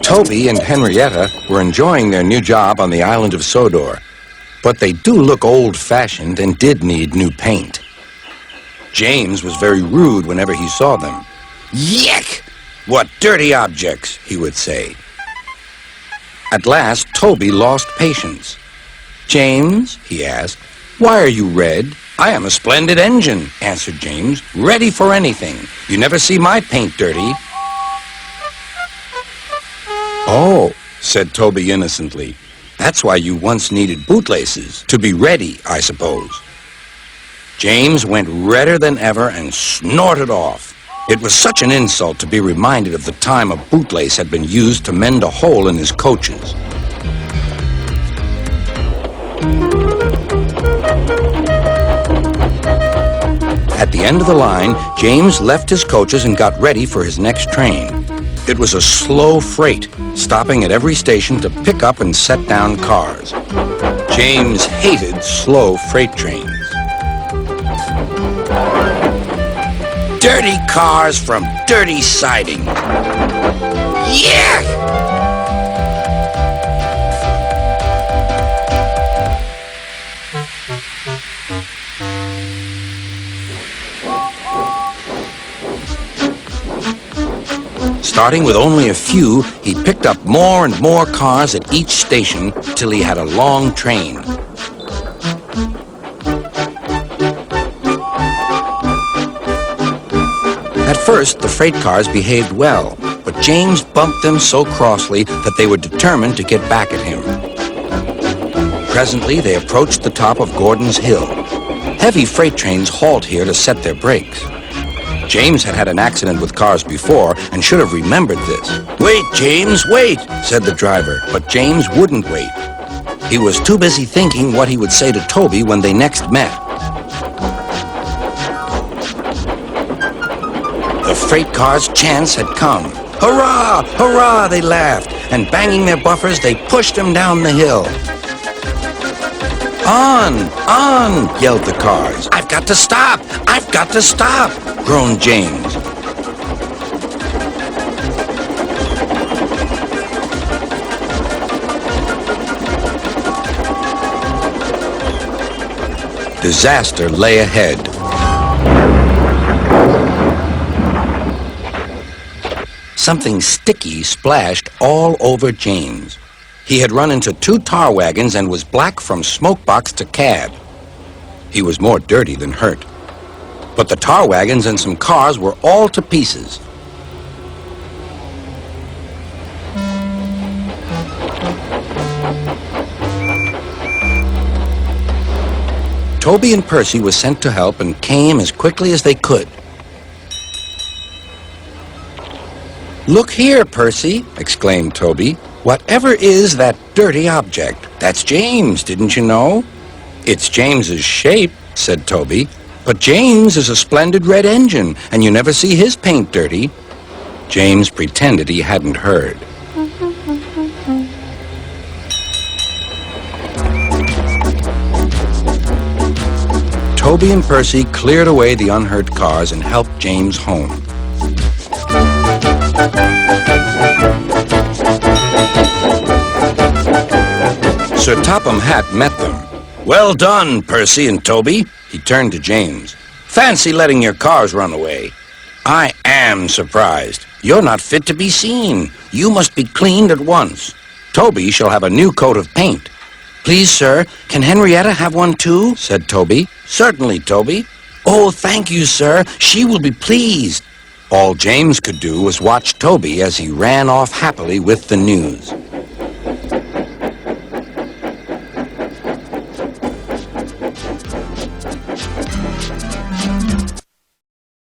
Toby and Henrietta were enjoying their new job on the island of Sodor, but they do look old-fashioned and did need new paint. James was very rude whenever he saw them. "Yuck! What dirty objects," he would say. At last, Toby lost patience. "James," he asked, "why are you red?" "I am a splendid engine," answered James, "ready for anything. You never see my paint dirty." "Oh," said Toby innocently, "that's why you once needed bootlaces, to be ready, I suppose." James went redder than ever and snorted off. It was such an insult to be reminded of the time a bootlace had been used to mend a hole in his coaches. At the end of the line, James left his coaches and got ready for his next train. It was a slow freight, stopping at every station to pick up and set down cars. James hated slow freight trains. Dirty cars from dirty siding. Yeah! Starting with only a few, he picked up more and more cars at each station till he had a long train. At first, the freight cars behaved well, but James bumped them so crossly that they were determined to get back at him. Presently, they approached the top of Gordon's Hill. Heavy freight trains halt here to set their brakes. James had had an accident with cars before and should have remembered this. "Wait, James, wait," said the driver, but James wouldn't wait. He was too busy thinking what he would say to Toby when they next met. The freight car's chance had come. "Hurrah! Hurrah!" they laughed, and banging their buffers, they pushed him down the hill. "On! On!" yelled the cars. "I've got to stop! I've got to stop!" groaned James. Disaster lay ahead. Something sticky splashed all over James. He had run into 2 tar wagons and was black from smokebox to cab. He was more dirty than hurt. But the tar wagons and some cars were all to pieces. Toby and Percy were sent to help and came as quickly as they could. "Look here, Percy," exclaimed Toby. "Whatever is that dirty object? That's James, didn't you know?" "It's James's shape," said Toby. "But James is a splendid red engine, and you never see his paint dirty." James pretended he hadn't heard. Toby and Percy cleared away the unhurt cars and helped James home. Sir Topham Hatt met them. "Well done, Percy and Toby." He turned to James. "Fancy letting your cars run away. I am surprised. You're not fit to be seen. You must be cleaned at once. Toby shall have a new coat of paint." "Please, sir, can Henrietta have one too?" said Toby. "Certainly, Toby." "Oh, thank you, sir. She will be pleased." All James could do was watch Toby as he ran off happily with the news.